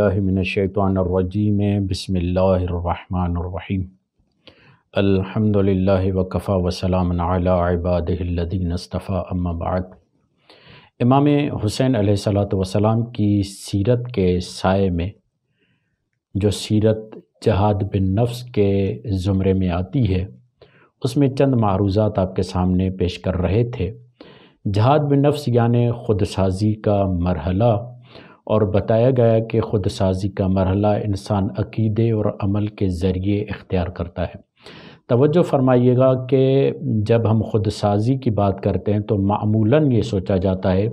باللہ من الشیطان الرجیم بسم اللہ الرحمن الرحیم الحمدللہ وکفی وسلام علی عبادہ الذین اصطفی اما بعد۔ امام حسین علیہ السلام کی سیرت کے سائے میں جو سیرت جہاد بن نفس کے زمرے میں آتی ہے اس میں چند معروضات آپ کے سامنے پیش کر رہے تھے۔ جہاد بن نفس یعنی خود سازی کا مرحلہ، اور بتایا گیا کہ خود سازی کا مرحلہ انسان عقیدے اور عمل کے ذریعے اختیار کرتا ہے۔ توجہ فرمائیے گا کہ جب ہم خود سازی کی بات کرتے ہیں تو معمولاً یہ سوچا جاتا ہے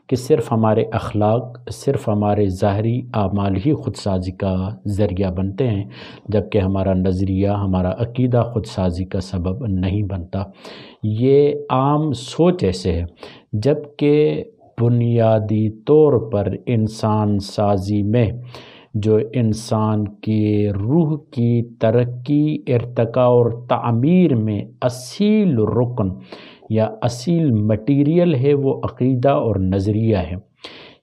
کہ صرف ہمارے اخلاق، صرف ہمارے ظاہری اعمال ہی خود سازی کا ذریعہ بنتے ہیں، جبکہ ہمارا نظریہ، ہمارا عقیدہ خود سازی کا سبب نہیں بنتا۔ یہ عام سوچ ایسے ہے، جبکہ بنیادی طور پر انسان سازی میں جو انسان کی روح کی ترقی، ارتقاء اور تعمیر میں اصیل رکن یا اصیل مٹیریل ہے وہ عقیدہ اور نظریہ ہے۔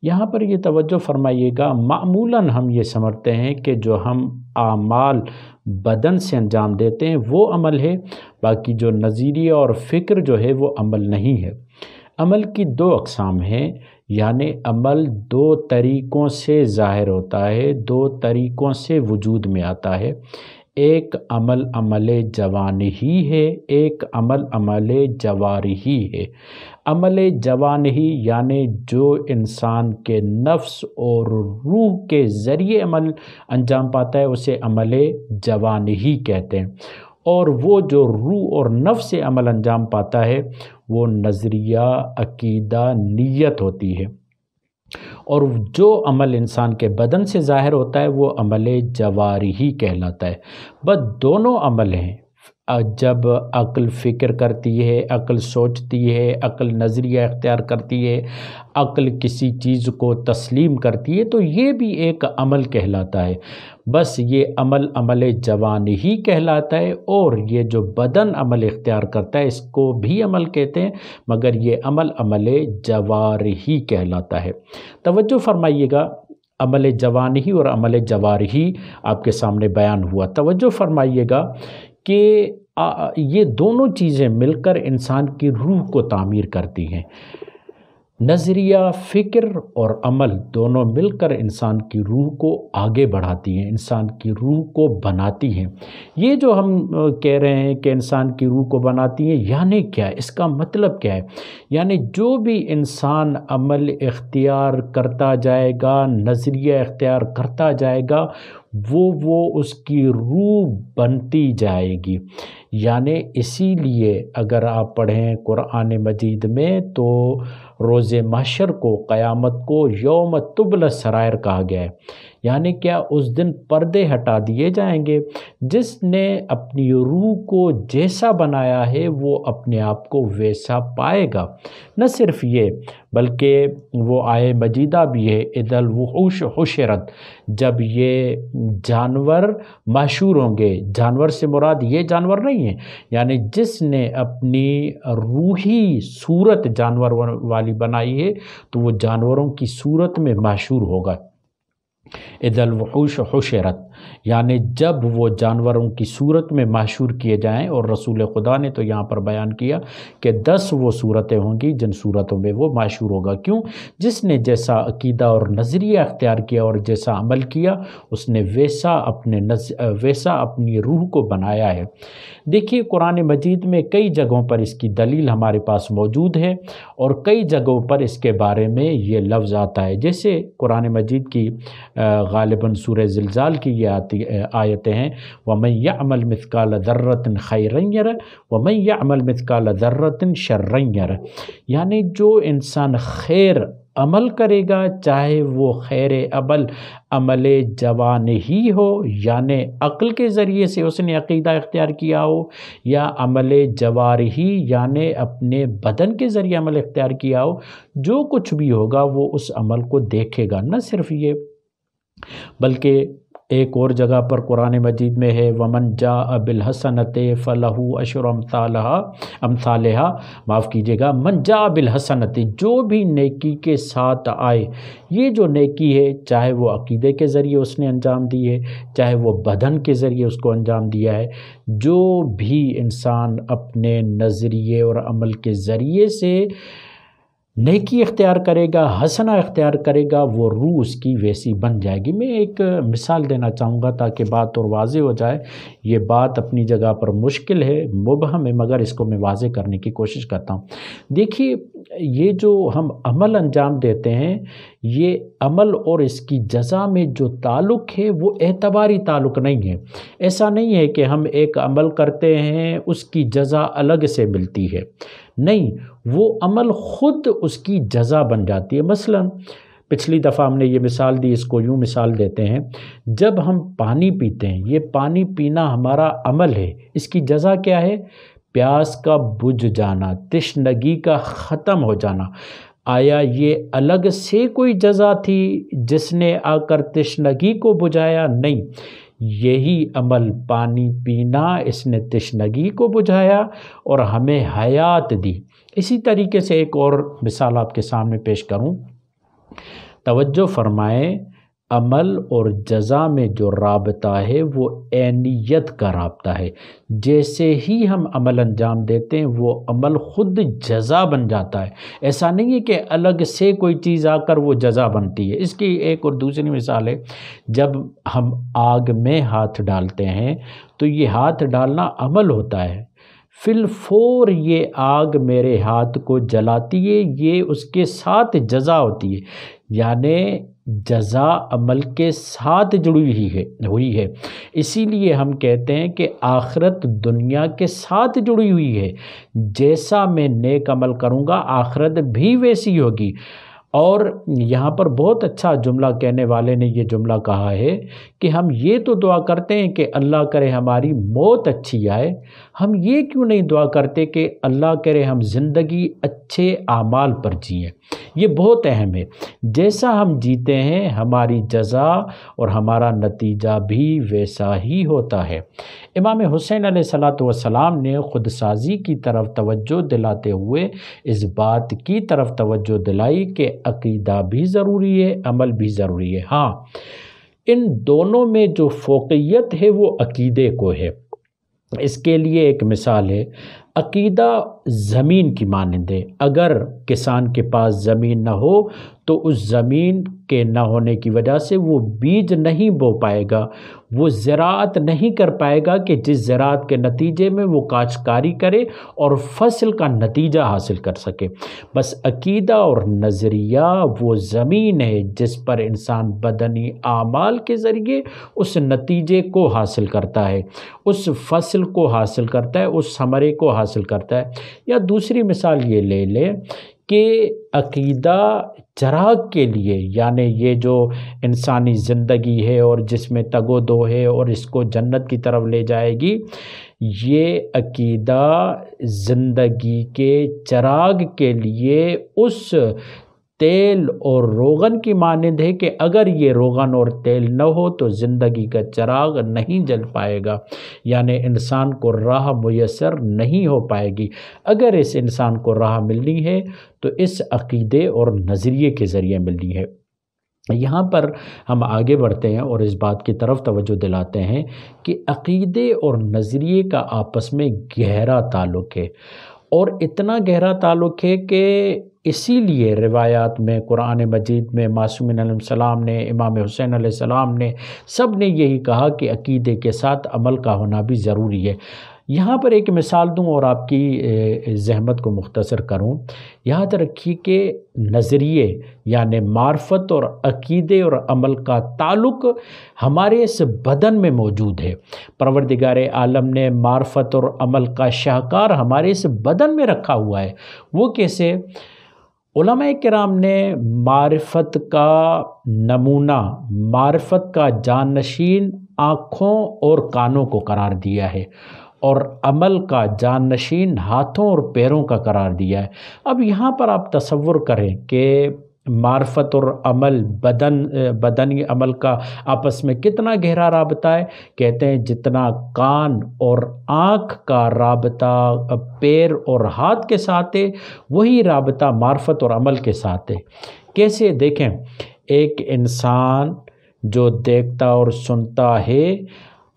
یہاں پر یہ توجہ فرمائیے گا، معمولاً ہم یہ سمجھتے ہیں کہ جو ہم اعمال بدن سے انجام دیتے ہیں وہ عمل ہے، باقی جو نظریہ اور فکر جو ہے وہ عمل نہیں ہے۔ عمل کی دو اقسام ہیں، یعنی عمل دو طریقوں سے ظاہر ہوتا ہے، دو طریقوں سے وجود میں آتا ہے۔ ایک عمل عمل جوانحی ہے، ایک عمل عمل جوارحی ہے۔ عمل جوانحی یعنی جو انسان کے نفس اور روح کے ذریعے عمل انجام پاتا ہے اسے عمل جوانحی کہتے ہیں، اور وہ جو روح اور نفس سے عمل انجام پاتا ہے وہ نظریہ، عقیدہ، نیت ہوتی ہے۔ اور جو عمل انسان کے بدن سے ظاہر ہوتا ہے وہ عمل جوارحی کہلاتا ہے۔ بس دونوں عمل ہیں، جب عقل فکر کرتی ہے، عقل سوچتی ہے، عقل نظریہ اختیار کرتی ہے، عقل کسی چیز کو تسلیم کرتی ہے تو یہ بھی ایک عمل کہلاتا ہے۔ بس یہ عمل عمل جوانحی کہلاتا ہے، اور یہ جو بدن عمل اختیار کرتا ہے اس کو بھی عمل کہتے ہیں، مگر یہ عمل عمل جوارحی کہلاتا ہے۔ توجہ فرمائیے گا، عمل جوانحی اور عمل جوارحی آپ کے سامنے بیان ہوا۔ توجہ فرمائیے گا کہ یہ دونوں چیزیں مل کر انسان کی روح کو تعمیر کرتی ہیں۔ نظریہ، فکر اور عمل دونوں مل کر انسان کی روح کو آگے بڑھاتی ہیں، انسان کی روح کو بناتی ہیں۔ یہ جو ہم کہہ رہے ہیں کہ انسان کی روح کو بناتی ہیں، یعنی کیا ہے؟ اس کا مطلب کیا ہے؟ یعنی جو بھی انسان عمل اختیار کرتا جائے گا، نظریہ اختیار کرتا جائے گا، وہ اس کی روح بنتی جائے گی۔ یعنی اسی لیے اگر آپ پڑھیں قرآن مجید میں تو روز محشر کو، قیامت کو یوم تبلی السرائر کہا گیا ہے۔ یعنی کیا؟ اس دن پردے ہٹا دیے جائیں گے۔ جس نے اپنی روح کو جیسا بنایا ہے وہ اپنے آپ کو ویسا پائے گا۔ نہ صرف یہ بلکہ وہ آیہ مجیدہ بھی ہے، اذا الوحوش حشرت، جب یہ جانور محشور ہوں گے۔ جانور سے مراد یہ جانور نہیں ہے، یعنی جس نے اپنی روحی صورت جانور والی بنائی ہے تو وہ جانوروں کی صورت میں محشور ہوگا۔ اذا الوحوش حشرت یعنی جب وہ جانوروں کی صورت میں محشور کیے جائیں، اور رسول خدا نے تو یہاں پر بیان کیا کہ 10 وہ صورتیں ہوں گی جن صورتوں میں وہ محشور ہوگا۔ کیوں؟ جس نے جیسا عقیدہ اور نظریہ اختیار کیا اور جیسا عمل کیا اس نے ویسا اپنی روح کو بنایا ہے۔ دیکھیے قرآن مجید میں کئی جگہوں پر اس کی دلیل ہمارے پاس موجود ہے، اور کئی جگہوں پر اس کے بارے میں یہ لفظ آتا ہے۔ جیسے قرآن مجید کی غالباً سورہ زلزال کی یہ آیتیں ہیں، وَمَن يَعْمَلْ مِثْقَالَ ذَرَّةٍ خَيْرًا يَرَهُ وَمَن يَعْمَلْ مِثْقَالَ ذَرَّةٍ شَرًّا يَرَهُ۔ یعنی جو انسان خیر عمل کرے گا، چاہے وہ خیر عمل جوانحی ہو یعنی عقل کے ذریعے سے اس نے عقیدہ اختیار کیا ہو، یا عمل جوارحی یعنی اپنے بدن کے ذریعے عمل اختیار کیا ہو، جو کچھ بھی ہوگا وہ اس عمل کو دیکھے گا۔ نہ صرف یہ بلکہ ایک اور جگہ پر قرآن مجید میں ہے ومن جاء بالحسنۃ فلہ عشر امثالہا، معاف کیجیے گا، من جاء بالحسنۃ، جو بھی نیکی کے ساتھ آئے. یہ جو نیکی ہے چاہے وہ عقیدے کے ذریعے اس نے انجام دی ہے، چاہے وہ بدن کے ذریعے اس کو انجام دیا ہے، جو بھی انسان اپنے نظریے اور عمل کے ذریعے سے نیکی اختیار کرے گا، حسنہ اختیار کرے گا، وہ روح اس کی ویسی بن جائے گی. میں ایک مثال دینا چاہوں گا تاکہ بات اور واضح ہو جائے. یہ بات اپنی جگہ پر مشکل ہے، مبہم ہے، مگر اس کو میں واضح کرنے کی کوشش کرتا ہوں. دیکھیے، یہ جو ہم عمل انجام دیتے ہیں، یہ عمل اور اس کی جزا میں جو تعلق ہے وہ اعتباری تعلق نہیں ہے. ایسا نہیں ہے کہ ہم ایک عمل کرتے ہیں اس کی جزا الگ سے ملتی ہے، نہیں، وہ عمل خود اس کی جزا بن جاتی ہے. مثلا پچھلی دفعہ ہم نے یہ مثال دی، اس کو یوں مثال دیتے ہیں، جب ہم پانی پیتے ہیں، یہ پانی پینا ہمارا عمل ہے، اس کی جزا کیا ہے؟ پیاس کا بجھ جانا، تشنگی کا ختم ہو جانا. آیا یہ الگ سے کوئی جزا تھی جس نے آ کر تشنگی کو بجھایا؟ نہیں، یہی عمل پانی پینا، اس نے تشنگی کو بجھایا اور ہمیں حیات دی. اسی طریقے سے ایک اور مثال آپ کے سامنے پیش کروں. توجہ فرمائیں، عمل اور جزا میں جو رابطہ ہے وہ عینیت کا رابطہ ہے. جیسے ہی ہم عمل انجام دیتے ہیں وہ عمل خود جزا بن جاتا ہے. ایسا نہیں ہے کہ الگ سے کوئی چیز آ کر وہ جزا بنتی ہے. اس کی ایک اور دوسری مثال ہے، جب ہم آگ میں ہاتھ ڈالتے ہیں تو یہ ہاتھ ڈالنا عمل ہوتا ہے، فی الفور یہ آگ میرے ہاتھ کو جلاتی ہے، یہ اس کے ساتھ جزا ہوتی ہے. یعنی جزا عمل کے ساتھ جڑی ہوئی ہے. اسی لیے ہم کہتے ہیں کہ آخرت دنیا کے ساتھ جڑی ہوئی ہے. جیسا میں نیک عمل کروں گا آخرت بھی ویسی ہوگی. اور یہاں پر بہت اچھا جملہ کہنے والے نے یہ جملہ کہا ہے کہ ہم یہ تو دعا کرتے ہیں کہ اللہ کرے ہماری موت اچھی آئے، ہم یہ کیوں نہیں دعا کرتے کہ اللہ کرے ہم زندگی اچھے اعمال پر جئیں. یہ بہت اہم ہے. جیسا ہم جیتے ہیں ہماری جزا اور ہمارا نتیجہ بھی ویسا ہی ہوتا ہے. امام حسین علیہ السلام نے خود سازی کی طرف توجہ دلاتے ہوئے اس بات کی طرف توجہ دلائی کہ عقیدہ بھی ضروری ہے، عمل بھی ضروری ہے. ہاں، ان دونوں میں جو فوقیت ہے وہ عقیدے کو ہے. اس کے لیے ایک مثال ہے، عقیدہ زمین کی مانند ہے. اگر کسان کے پاس زمین نہ ہو تو اس زمین کے نہ ہونے کی وجہ سے وہ بیج نہیں بو پائے گا، وہ زراعت نہیں کر پائے گا کہ جس زراعت کے نتیجے میں وہ کاشتکاری کرے اور فصل کا نتیجہ حاصل کر سکے. بس عقیدہ اور نظریہ وہ زمین ہے جس پر انسان بدنی اعمال کے ذریعے اس نتیجے کو حاصل کرتا ہے، اس فصل کو حاصل کرتا ہے، اس ثمرے کو حاصل کرتا ہے. یا دوسری مثال یہ لے لیں کہ عقیدہ چراغ کے لیے، یعنی یہ جو انسانی زندگی ہے اور جس میں تگ و دو ہے اور اس کو جنت کی طرف لے جائے گی، یہ عقیدہ زندگی کے چراغ کے لیے اس تیل اور روغن کی مانند ہے کہ اگر یہ روغن اور تیل نہ ہو تو زندگی کا چراغ نہیں جل پائے گا، یعنی انسان کو راہ میسر نہیں ہو پائے گی. اگر اس انسان کو راہ ملنی ہے تو اس عقیدے اور نظریے کے ذریعے ملنی ہے. یہاں پر ہم آگے بڑھتے ہیں اور اس بات کی طرف توجہ دلاتے ہیں کہ عقیدے اور نظریے کا آپس میں گہرا تعلق ہے، اور اتنا گہرا تعلق ہے کہ اسی لیے روایات میں، قرآن مجید میں معصومین علیہ السلام نے، امام حسین علیہ السلام نے، سب نے یہی کہا کہ عقیدے کے ساتھ عمل کا ہونا بھی ضروری ہے. یہاں پر ایک مثال دوں اور آپ کی زحمت کو مختصر کروں. یاد رکھیے کہ نظریے یعنی معرفت اور عقیدے اور عمل کا تعلق ہمارے اس بدن میں موجود ہے. پروردگار عالم نے معرفت اور عمل کا شاہکار ہمارے اس بدن میں رکھا ہوا ہے. وہ کیسے؟ علماء کرام نے معرفت کا نمونہ، معرفت کا جانشین آنکھوں اور کانوں کو قرار دیا ہے اور عمل کا جانشین ہاتھوں اور پیروں کا قرار دیا ہے. اب یہاں پر آپ تصور کریں کہ معرفت اور عمل بدنی عمل کا آپس میں کتنا گہرا رابطہ ہے؟ کہتے ہیں جتنا کان اور آنکھ کا رابطہ پیر اور ہاتھ کے ساتھ ہے، وہی رابطہ معرفت اور عمل کے ساتھ ہے۔ کیسے؟ دیکھیں، ایک انسان جو دیکھتا اور سنتا ہے،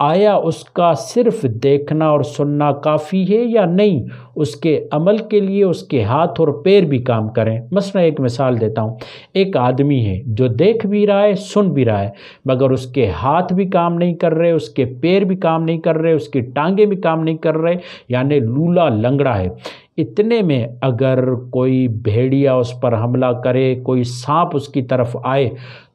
آیا اس کا صرف دیکھنا اور سننا کافی ہے یا نہیں؟ اس کے عمل کے لیے اس کے ہاتھ اور پیر بھی کام کریں۔ مثلا ایک مثال دیتا ہوں، ایک آدمی ہے جو دیکھ بھی رہا ہے، سن بھی رہا ہے، مگر اس کے ہاتھ بھی کام نہیں کر رہے، اس کے پیر بھی کام نہیں کر رہے، اس کی ٹانگیں بھی کام نہیں کر رہے، یعنی لولا لنگڑا ہے۔ اتنے میں اگر کوئی بھیڑیا اس پر حملہ کرے، کوئی سانپ اس کی طرف آئے،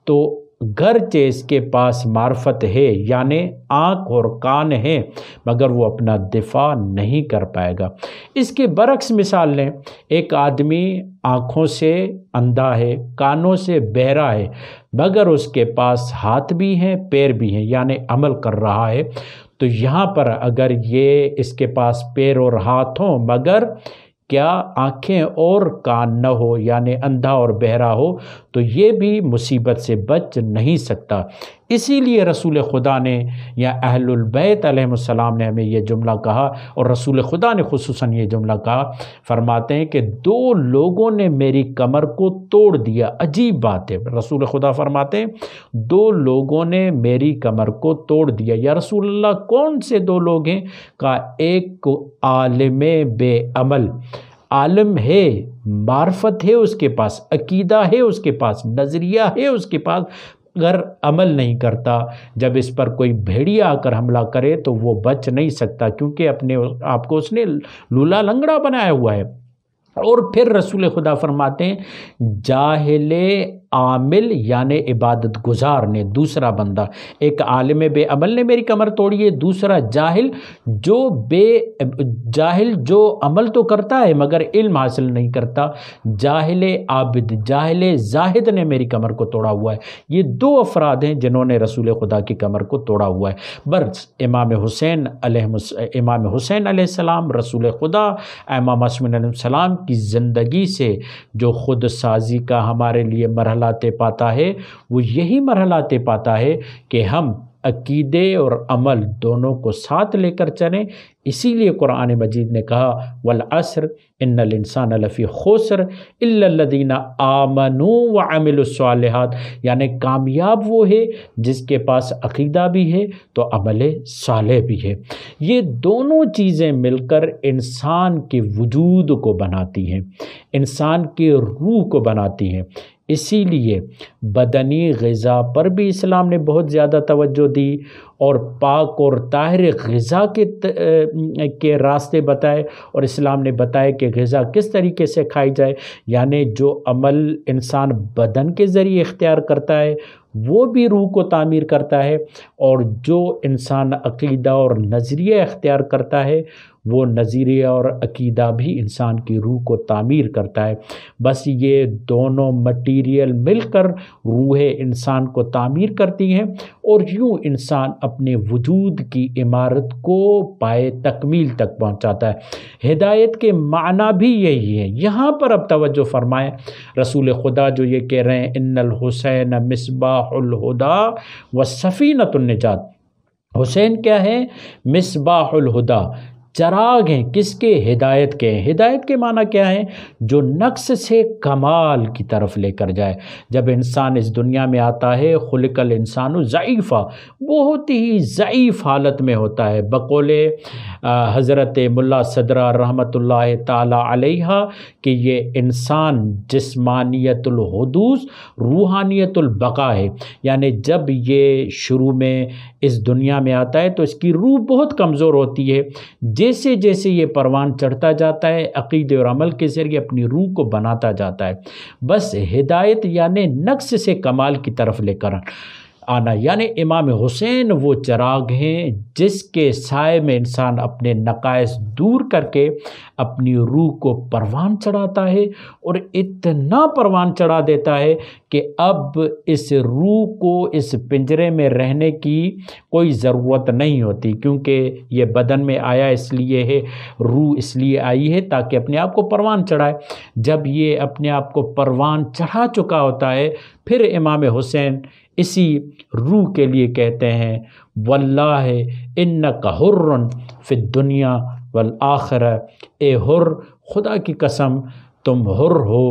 تو گرچہ اس کے پاس معرفت ہے، یعنی آنکھ اور کان ہے، مگر وہ اپنا دفاع نہیں کر پائے گا۔ اس کے برعکس مثال لیں، ایک آدمی آنکھوں سے اندھا ہے، کانوں سے بہرا ہے، مگر اس کے پاس ہاتھ بھی ہیں، پیر بھی ہیں، یعنی عمل کر رہا ہے۔ تو یہاں پر اگر یہ اس کے پاس پیر اور ہاتھ ہوں مگر کیا آنکھیں اور کان نہ ہو، یعنی اندھا اور بہرا ہو، تو یہ بھی مصیبت سے بچ نہیں سکتا۔ اسی لیے رسول خدا نے یا اہل البیت علیہ السلام نے ہمیں یہ جملہ کہا، اور رسول خدا نے خصوصاً یہ جملہ کہا، فرماتے ہیں کہ 2 لوگوں نے میری کمر کو توڑ دیا۔ عجیب بات ہے، رسول خدا فرماتے ہیں 2 لوگوں نے میری کمر کو توڑ دیا۔ یا رسول اللہ کون سے 2 لوگ ہیں؟ کہا ایک عالم بے عمل، عالم ہے، معرفت ہے اس کے پاس، عقیدہ ہے اس کے پاس، نظریہ ہے اس کے پاس، اگر عمل نہیں کرتا، جب اس پر کوئی بھیڑیا آ کر حملہ کرے تو وہ بچ نہیں سکتا، کیونکہ اپنے آپ کو اس نے لولا لنگڑا بنایا ہوا ہے۔ اور پھر رسول خدا فرماتے ہیں جاہل عامل یعنی عبادت گزار نے، دوسرا بندہ، ایک عالم بے عمل نے میری کمر توڑی ہے، دوسرا جاہل جو عمل تو کرتا ہے مگر علم حاصل نہیں کرتا، جاہل عابد، جاہل زاہد نے میری کمر کو توڑا ہوا ہے۔ یہ 2 افراد ہیں جنہوں نے رسول خدا کی کمر کو توڑا ہوا ہے۔ برس امام حسین علیہ السلام، رسول خدا امام معصومین علیہ السلام کی زندگی سے جو خود سازی کا ہمارے لیے مرحلہ طے پاتا ہے، وہ یہی مرحلہ طے پاتا ہے کہ ہم عقیدے اور عمل دونوں کو ساتھ لے کر چلیں۔ اسی لیے قرآن مجید نے کہا والعصر ان الانسان لفی خسر الا الذین آمنوا وعملوا الصالحات، یعنی کامیاب وہ ہے جس کے پاس عقیدہ بھی ہے تو عمل صالح بھی ہے۔ یہ دونوں چیزیں مل کر انسان کے وجود کو بناتی ہیں، انسان کی روح کو بناتی ہیں۔ اسی لیے بدنی غذا پر بھی اسلام نے بہت زیادہ توجہ دی، اور پاک اور طاہر غذا کے راستے بتائے، اور اسلام نے بتایا کہ غذا کس طریقے سے کھائی جائے، یعنی جو عمل انسان بدن کے ذریعے اختیار کرتا ہے وہ بھی روح کو تعمیر کرتا ہے، اور جو انسان عقیدہ اور نظریہ اختیار کرتا ہے وہ نظریہ اور عقیدہ بھی انسان کی روح کو تعمیر کرتا ہے۔ بس یہ دونوں مٹیریل مل کر روح انسان کو تعمیر کرتی ہیں، اور یوں انسان اپنے وجود کی عمارت کو پائے تکمیل تک پہنچاتا ہے۔ ہدایت کے معنی بھی یہی ہے۔ یہاں پر اب توجہ فرمائیں، رسول خدا جو یہ کہہ رہے ہیں ان الحسین مصباح الہدی و سفینۃ النجات، حسین کیا ہے؟ مصباح الہدی، چراغ ہیں، کس کے؟ ہدایت کے ہیں۔ ہدایت کے معنی کیا ہے؟ جو نقص سے کمال کی طرف لے کر جائے۔ جب انسان اس دنیا میں آتا ہے خلق الانسان ضعیفا، بہت ہی ضعیف حالت میں ہوتا ہے، بقول حضرت ملا صدرہ رحمۃ اللہ تعالی علیہ کہ یہ انسان جسمانیت الحدوث روحانیت البقا ہے، یعنی جب یہ شروع میں اس دنیا میں آتا ہے تو اس کی روح بہت کمزور ہوتی ہے، جیسے جیسے یہ پروان چڑھتا جاتا ہے عقیدے اور عمل کے ذریعے اپنی روح کو بناتا جاتا ہے۔ بس ہدایت یعنی نقص سے کمال کی طرف لے کر آنا، یعنی امام حسین وہ چراغ ہیں جس کے سائے میں انسان اپنے نقائص دور کر کے اپنی روح کو پروان چڑھاتا ہے، اور اتنا پروان چڑھا دیتا ہے کہ اب اس روح کو اس پنجرے میں رہنے کی کوئی ضرورت نہیں ہوتی، کیونکہ یہ بدن میں آیا اس لیے ہے، روح اس لیے آئی ہے تاکہ اپنے آپ کو پروان چڑھائے۔ جب یہ اپنے آپ کو پروان چڑھا چکا ہوتا ہے، پھر امام حسین اسی روح کے لیے کہتے ہیں واللہ انک حر فی الدنیا والآخرہ، اے حر، خدا کی قسم تم حر ہو،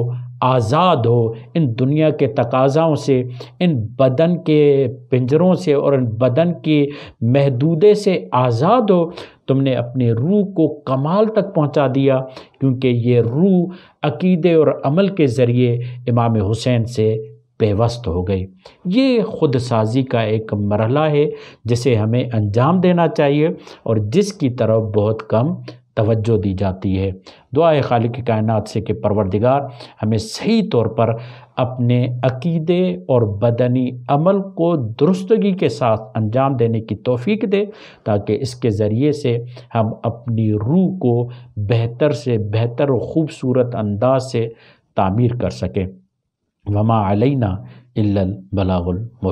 آزاد ہو، ان دنیا کے تقاضاؤں سے، ان بدن کے پنجروں سے اور ان بدن کے محدودے سے آزاد ہو۔ تم نے اپنے روح کو کمال تک پہنچا دیا، کیونکہ یہ روح عقیدے اور عمل کے ذریعے امام حسین سے پیوست ہو گئی۔ یہ خود سازی کا ایک مرحلہ ہے جسے ہمیں انجام دینا چاہیے اور جس کی طرف بہت کم توجہ دی جاتی ہے۔ دعا ہے خالق کائنات سے کہ پروردگار ہمیں صحیح طور پر اپنے عقیدے اور بدنی عمل کو درستگی کے ساتھ انجام دینے کی توفیق دے، تاکہ اس کے ذریعے سے ہم اپنی روح کو بہتر سے بہتر و خوبصورت انداز سے تعمیر کر سکیں۔ وما علینا الا البلاغ المبین۔